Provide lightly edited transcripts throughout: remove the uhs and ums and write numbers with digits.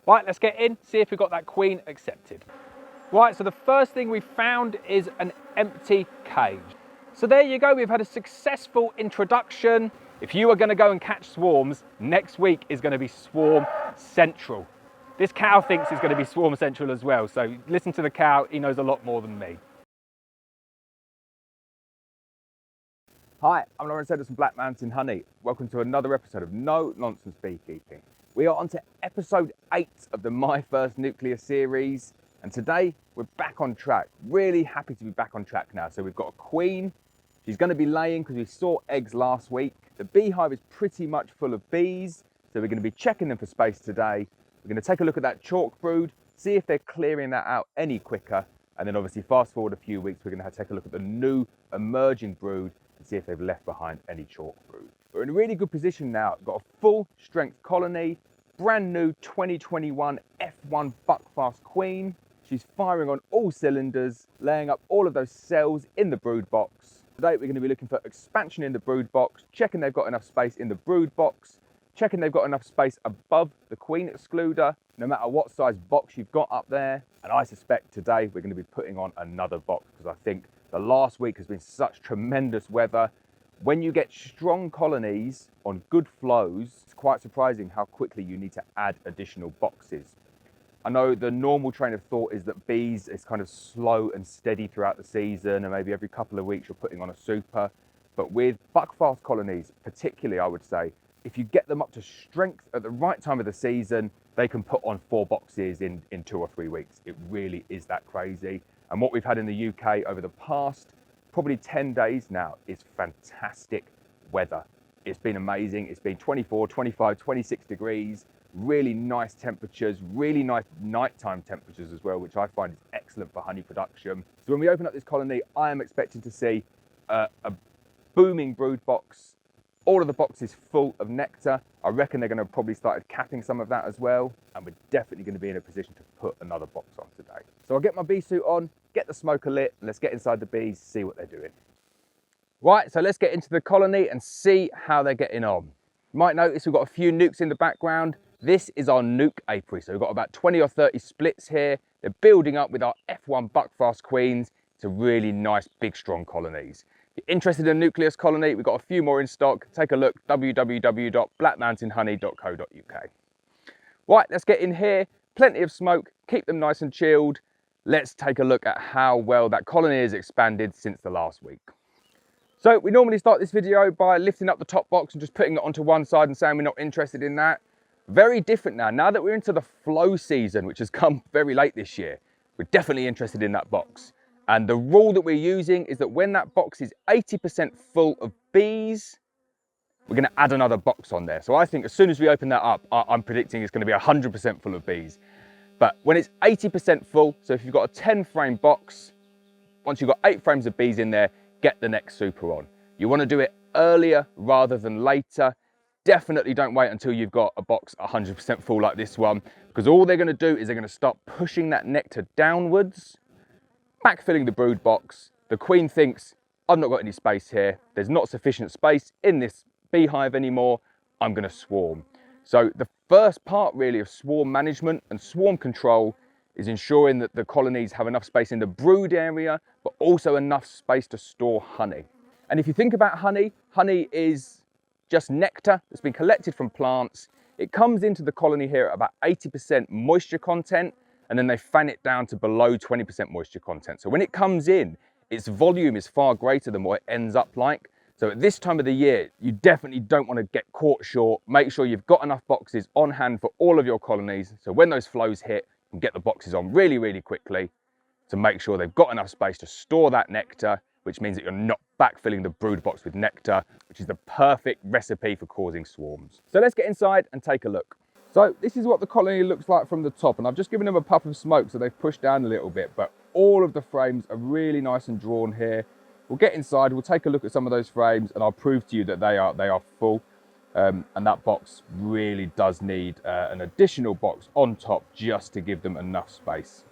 Right, let's get in, see if we got that queen accepted. Right, so the first thing we found is an empty cage. So there you go, we've had a successful introduction. If you are going to go and catch swarms, next week is going to be Swarm Central. This cow thinks it's going to be Swarm Central as well, so listen to the cow, he knows a lot more than me. Hi, I'm Lawrence Edwards from Black Mountain Honey. Welcome to another episode of No Nonsense Beekeeping. We are on to episode 8 of the My First Nucleus series, and today we're back on track. Really happy to be back on track now. So we've got a queen. She's going to be laying because we saw eggs last week. The beehive is pretty much full of bees, so we're going to be checking them for space today. We're going to take a look at that chalk brood, see if they're clearing that out any quicker, and then obviously fast forward a few weeks, we're going to take a look at the new emerging brood and see if they've left behind any chalk brood. We're in a really good position now. We've got a full strength colony, brand new 2021 F1 Buckfast queen. She's firing on all cylinders, laying up all of those cells in the brood box. Today we're going to be looking for expansion in the brood box, checking they've got enough space in the brood box, checking they've got enough space above the queen excluder, no matter what size box you've got up there. And I suspect today we're going to be putting on another box because I think the last week has been such tremendous weather. When you get strong colonies on good flows, it's quite surprising how quickly you need to add additional boxes. I know the normal train of thought is that bees is kind of slow and steady throughout the season, and maybe every couple of weeks you're putting on a super. But with buckfast colonies, particularly, I would say, if you get them up to strength at the right time of the season, they can put on 4 boxes in 2 or 3 weeks. It really is that crazy. And what we've had in the UK over the past probably 10 days now is fantastic weather. It's been amazing. It's been 24, 25, 26 degrees, really nice temperatures, really nice nighttime temperatures as well, which I find is excellent for honey production. So when we open up this colony, I am expecting to see a booming brood box, all of the boxes full of nectar. I reckon they're going to probably start capping some of that as well, and we're definitely going to be in a position to put another box on today. So I'll get my bee suit on, get the smoker lit, and let's get inside the bees, see what they're doing. Right, so let's get into the colony and see how they're getting on. You might notice we've got a few nukes in the background. This is our nuke apiary, so we've got about 20 or 30 splits here. They're building up with our F1 Buckfast queens to really nice, big, strong colonies. If you're interested in a Nucleus colony, we've got a few more in stock. Take a look, www.blackmountainhoney.co.uk. Right, let's get in here. Plenty of smoke, keep them nice and chilled. Let's take a look at how well that colony has expanded since the last week. So we normally start this video by lifting up the top box and just putting it onto one side and saying we're not interested in that. Very different now. Now that we're into the flow season, which has come very late this year, we're definitely interested in that box. And the rule that we're using is that when that box is 80% full of bees, we're going to add another box on there. So I think as soon as we open that up, I'm predicting it's going to be 100% full of bees. But when it's 80% full, so if you've got a 10 frame box, once you've got 8 frames of bees in there, get the next super on. You want to do it earlier rather than later. Definitely don't wait until you've got a box 100% full like this one, because all they're going to do is they're going to start pushing that nectar downwards, backfilling the brood box. The queen thinks, I've not got any space here. There's not sufficient space in this beehive anymore. I'm going to swarm. So the first part really of swarm management and swarm control is ensuring that the colonies have enough space in the brood area, but also enough space to store honey. And if you think about honey, honey is just nectar that's been collected from plants. It comes into the colony here at about 80% moisture content, and then they fan it down to below 20% moisture content. So when it comes in, its volume is far greater than what it ends up like. So at this time of the year, you definitely don't want to get caught short. Make sure you've got enough boxes on hand for all of your colonies. So when those flows hit, you can get the boxes on really, really quickly to make sure they've got enough space to store that nectar, which means that you're not backfilling the brood box with nectar, which is the perfect recipe for causing swarms. So let's get inside and take a look. So this is what the colony looks like from the top, and I've just given them a puff of smoke so they've pushed down a little bit, but all of the frames are really nice and drawn here. We'll get inside, we'll take a look at some of those frames, and I'll prove to you that they are full. And that box really does need an additional box on top just to give them enough space.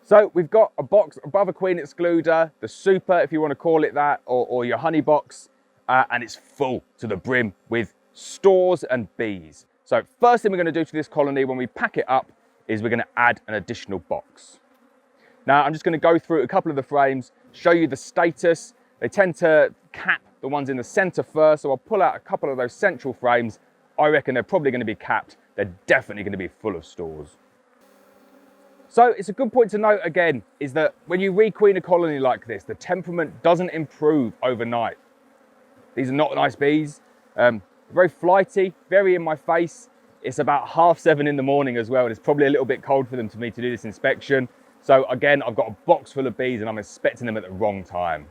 So we've got a box above a queen excluder, the super if you want to call it that, or your honey box, and it's full to the brim with stores and bees. So first thing we're going to do to this colony when we pack it up is we're going to add an additional box. Now I'm just going to go through a couple of the frames, show you the status. They tend to cap the ones in the center first, so I'll pull out a couple of those central frames. I reckon they're probably going to be capped. They're definitely going to be full of stores. So it's a good point to note again, is that when you requeen a colony like this, the temperament doesn't improve overnight. These are not nice bees. Very flighty, very in my face. It's about 7:30 in the morning as well, and it's probably a little bit cold for me to do this inspection. So again, I've got a box full of bees and I'm inspecting them at the wrong time.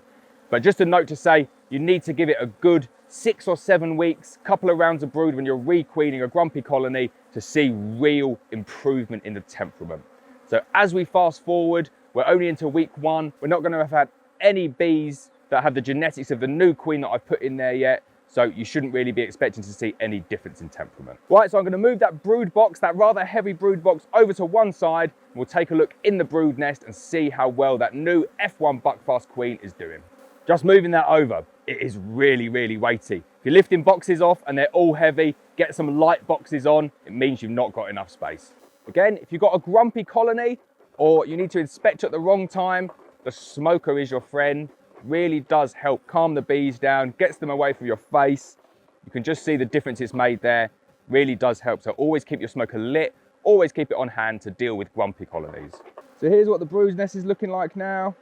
But just a note to say, you need to give it a good 6 or 7 weeks, couple of rounds of brood when you're requeening a grumpy colony to see real improvement in the temperament. So as we fast forward, we're only into week 1. We're not going to have had any bees that have the genetics of the new queen that I've put in there yet. So you shouldn't really be expecting to see any difference in temperament. Right, so I'm going to move that brood box, that rather heavy brood box, over to one side. And we'll take a look in the brood nest and see how well that new F1 Buckfast queen is doing. Just moving that over, it is really, really weighty. If you're lifting boxes off and they're all heavy, get some light boxes on, it means you've not got enough space. Again, if you've got a grumpy colony or you need to inspect at the wrong time, the smoker is your friend. Really does help calm the bees down, gets them away from your face. You can just see the difference it's made there. Really does help. So always keep your smoker lit, always keep it on hand to deal with grumpy colonies. So here's what the brood nest is looking like now,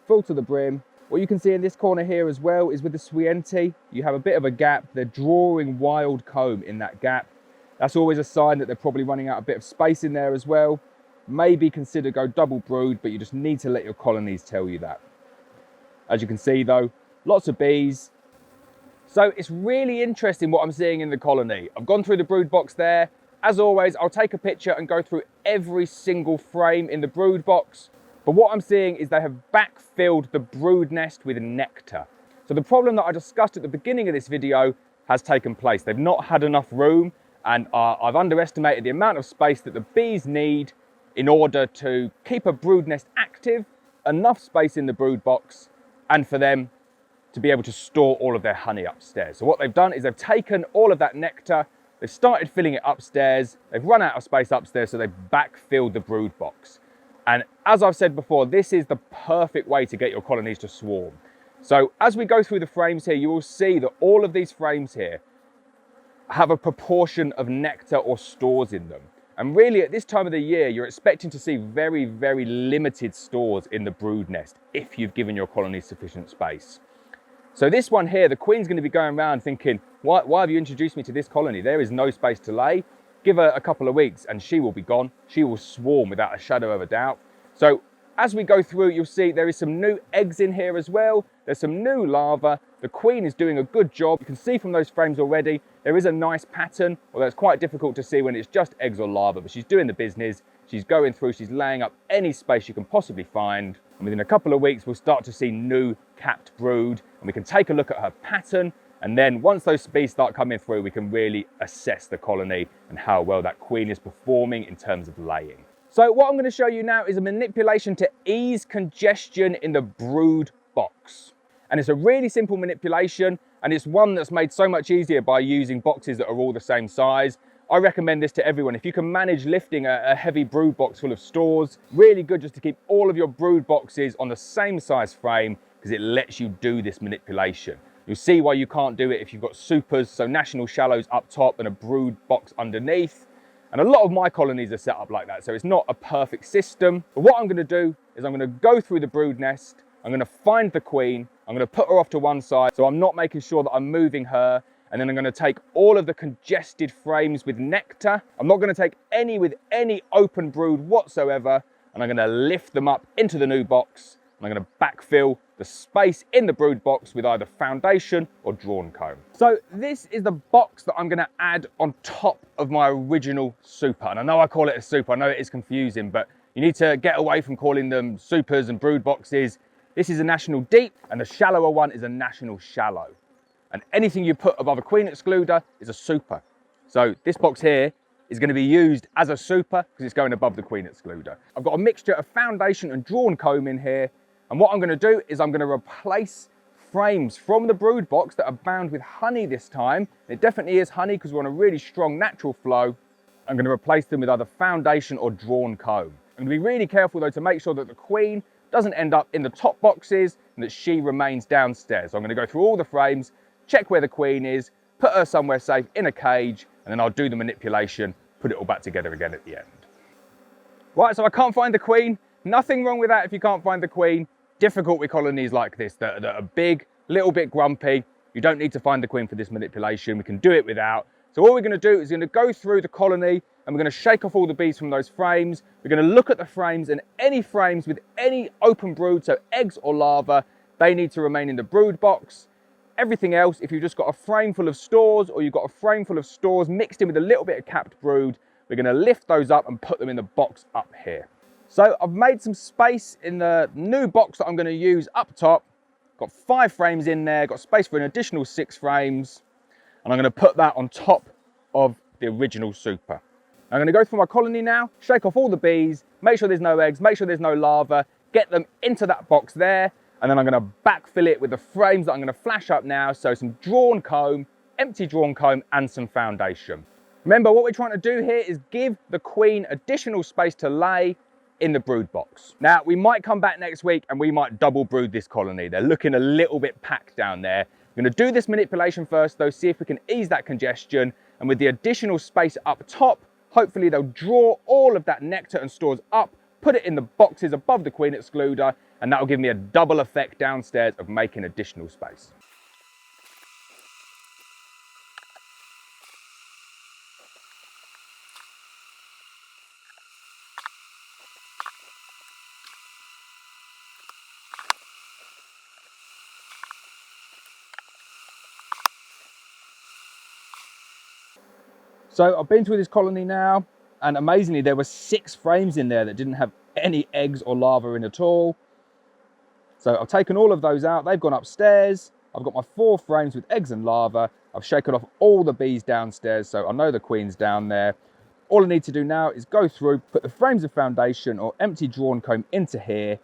full to the brim. What you can see in this corner here as well is with the Swienti, you have a bit of a gap. They're drawing wild comb in that gap. That's always a sign that they're probably running out a bit of space in there as well. Maybe consider go double brood, but you just need to let your colonies tell you that. As you can see though, lots of bees. So it's really interesting what I'm seeing in the colony. I've gone through the brood box there. As always, I'll take a picture and go through every single frame in the brood box. But what I'm seeing is they have backfilled the brood nest with nectar. So the problem that I discussed at the beginning of this video has taken place. They've not had enough room, and I've underestimated the amount of space that the bees need in order to keep a brood nest active, enough space in the brood box, and for them to be able to store all of their honey upstairs. So what they've done is they've taken all of that nectar, they've started filling it upstairs, they've run out of space upstairs, so they've backfilled the brood box. And as I've said before, this is the perfect way to get your colonies to swarm. So as we go through the frames here, you will see that all of these frames here have a proportion of nectar or stores in them. And really at this time of the year, you're expecting to see very, very limited stores in the brood nest if you've given your colonies sufficient space. So this one here, the queen's going to be going around thinking, why have you introduced me to this colony? There is no space to lay. Give her a couple of weeks and she will be gone. She will swarm without a shadow of a doubt. So as we go through, you'll see there is some new eggs in here as well. There's some new larvae. The queen is doing a good job. You can see from those frames already, there is a nice pattern, although it's quite difficult to see when it's just eggs or larvae, but she's doing the business. She's going through, she's laying up any space you can possibly find. And within a couple of weeks, we'll start to see new capped brood, and we can take a look at her pattern. And then once those bees start coming through, we can really assess the colony and how well that queen is performing in terms of laying. So what I'm going to show you now is a manipulation to ease congestion in the brood box. And it's a really simple manipulation, and it's one that's made so much easier by using boxes that are all the same size. I recommend this to everyone. If you can manage lifting a heavy brood box full of stores, really good just to keep all of your brood boxes on the same size frame, because it lets you do this manipulation. You'll see why you can't do it if you've got supers, so national shallows up top and a brood box underneath. And a lot of my colonies are set up like that, so it's not a perfect system. But what I'm going to do is I'm going to go through the brood nest, I'm going to find the queen, I'm going to put her off to one side, so I'm not making sure that I'm moving her, and then I'm going to take all of the congested frames with nectar. I'm not going to take any with any open brood whatsoever, and I'm going to lift them up into the new box, and I'm going to backfill the space in the brood box with either foundation or drawn comb. So this is the box that I'm going to add on top of my original super. And I know I call it a super, I know it is confusing, but you need to get away from calling them supers and brood boxes. This is a national deep, and the shallower one is a national shallow. And anything you put above a queen excluder is a super. So this box here is going to be used as a super because it's going above the queen excluder. I've got a mixture of foundation and drawn comb in here. And what I'm going to do is I'm going to replace frames from the brood box that are bound with honey this time. It definitely is honey because we want a really strong natural flow. I'm going to replace them with either foundation or drawn comb. I'm going to be really careful though to make sure that the queen doesn't end up in the top boxes and that she remains downstairs. So I'm going to go through all the frames, check where the queen is, put her somewhere safe in a cage, and then I'll do the manipulation, put it all back together again at the end. Right, so I can't find the queen. Nothing wrong with that if you can't find the queen. Difficult with colonies like this that are big, little bit grumpy. You don't need to find the queen for this manipulation. We can do it without. So all we're going to do is going to go through the colony and we're going to shake off all the bees from those frames. We're going to look at the frames, and any frames with any open brood, so eggs or larvae, they need to remain in the brood box. Everything else, if you've just got a frame full of stores or you've got a frame full of stores mixed in with a little bit of capped brood, we're going to lift those up and put them in the box up here. So I've made some space in the new box that I'm going to use up top. Got 5 frames in there, got space for an additional 6 frames. And I'm going to put that on top of the original super. I'm going to go through my colony now, shake off all the bees, make sure there's no eggs, make sure there's no larvae, get them into that box there. And then I'm going to backfill it with the frames that I'm going to flash up now. So some drawn comb, empty drawn comb, and some foundation. Remember, what we're trying to do here is give the queen additional space to lay in the brood box. Now, we might come back next week and we might double brood this colony. They're looking a little bit packed down there. We're going to do this manipulation first though, see if we can ease that congestion. And with the additional space up top, hopefully they'll draw all of that nectar and stores up, put it in the boxes above the queen excluder, and that'll give me a double effect downstairs of making additional space. So I've been through this colony now, and amazingly there were 6 frames in there that didn't have any eggs or larvae in at all. So I've taken all of those out, they've gone upstairs. I've got my 4 frames with eggs and larvae. I've shaken off all the bees downstairs, so I know the queen's down there. All I need to do now is go through, put the frames of foundation or empty drawn comb into here,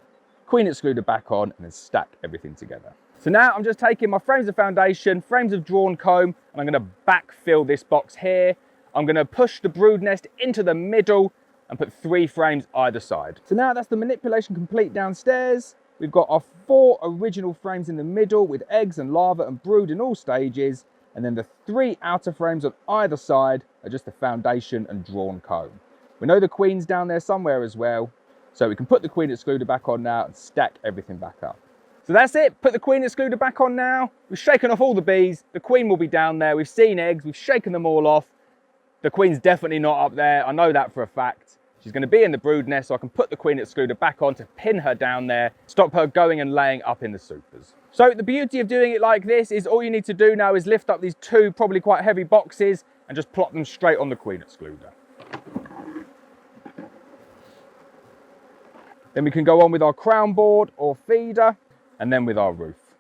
queen excluder back on, and then stack everything together. So now I'm just taking my frames of foundation, frames of drawn comb, and I'm going to backfill this box here. I'm going to push the brood nest into the middle and put 3 frames either side. So now that's the manipulation complete downstairs. We've got our 4 original frames in the middle with eggs and larvae and brood in all stages. And then the 3 outer frames on either side are just the foundation and drawn comb. We know the queen's down there somewhere as well. So we can put the queen excluder back on now and stack everything back up. So that's it, put the queen excluder back on now. We've shaken off all the bees. The queen will be down there. We've seen eggs, we've shaken them all off. The queen's definitely not up there. I know that for a fact. She's going to be in the brood nest, so I can put the queen excluder back on to pin her down there, stop her going and laying up in the supers. So the beauty of doing it like this is all you need to do now is lift up these 2 probably quite heavy boxes and just plop them straight on the queen excluder. Then we can go on with our crown board or feeder, and then with our roof.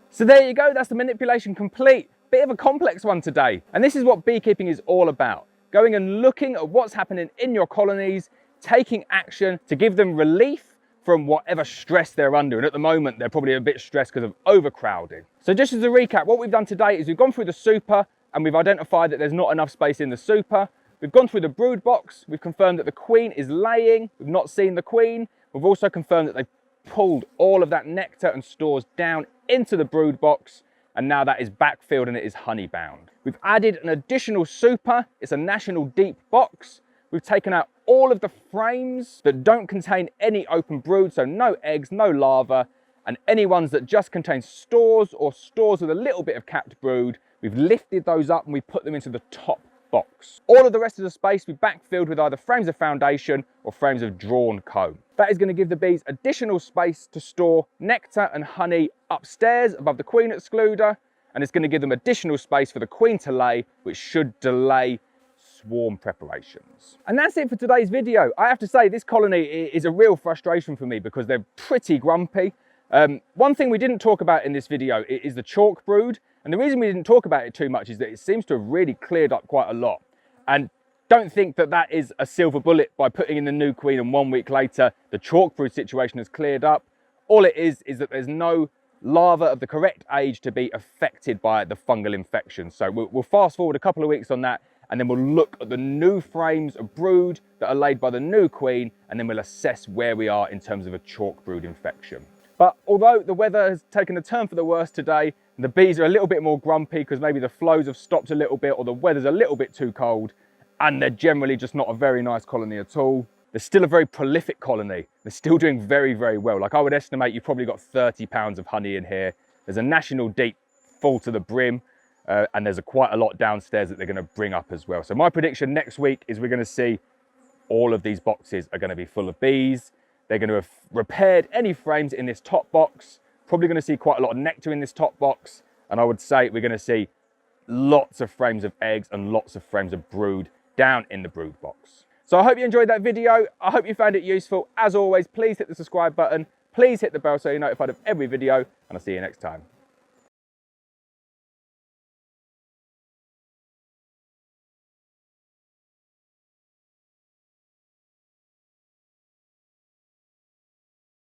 So there you go, that's the manipulation complete. Bit of a complex one today. And this is what beekeeping is all about. Going and looking at what's happening in your colonies, taking action to give them relief from whatever stress they're under. And at the moment, they're probably a bit stressed because of overcrowding. So just as a recap, what we've done today is we've gone through the super and we've identified that there's not enough space in the super. We've gone through the brood box. We've confirmed that the queen is laying. We've not seen the queen. We've also confirmed that they've pulled all of that nectar and stores down into the brood box. And now that is backfilled and it is honey bound. We've added an additional super. It's a national deep box. We've taken out all of the frames that don't contain any open brood, so no eggs, no larvae, and any ones that just contain stores or stores with a little bit of capped brood. We've lifted those up and we put them into the top box. All of the rest of the space we backfilled with either frames of foundation or frames of drawn comb. That is going to give the bees additional space to store nectar and honey upstairs above the queen excluder, and it's going to give them additional space for the queen to lay, which should delay swarm preparations. And that's it for today's video. I have to say this colony is a real frustration for me because they're pretty grumpy. One thing we didn't talk about in this video is the chalk brood. And the reason we didn't talk about it too much is that it seems to have really cleared up quite a lot. And don't think that that is a silver bullet by putting in the new queen and 1 week later the chalk brood situation has cleared up. All it is that there's no larva of the correct age to be affected by the fungal infection. So we'll fast forward a couple of weeks on that and then we'll look at the new frames of brood that are laid by the new queen, and then we'll assess where we are in terms of a chalk brood infection. But although the weather has taken a turn for the worse today, the bees are a little bit more grumpy because maybe the flows have stopped a little bit or the weather's a little bit too cold, and they're generally just not a very nice colony at all. They're still a very prolific colony. They're still doing very, very well. Like, I would estimate you've probably got 30 pounds of honey in here. There's a national deep full to the brim, and there's quite a lot downstairs that they're going to bring up as well. So my prediction next week is we're going to see all of these boxes are going to be full of bees. They're going to have repaired any frames in this top box. Probably going to see quite a lot of nectar in this top box. And I would say we're going to see lots of frames of eggs and lots of frames of brood down in the brood box. So I hope you enjoyed that video. I hope you found it useful. As always, please hit the subscribe button. Please hit the bell so you're notified of every video, and I'll see you next time.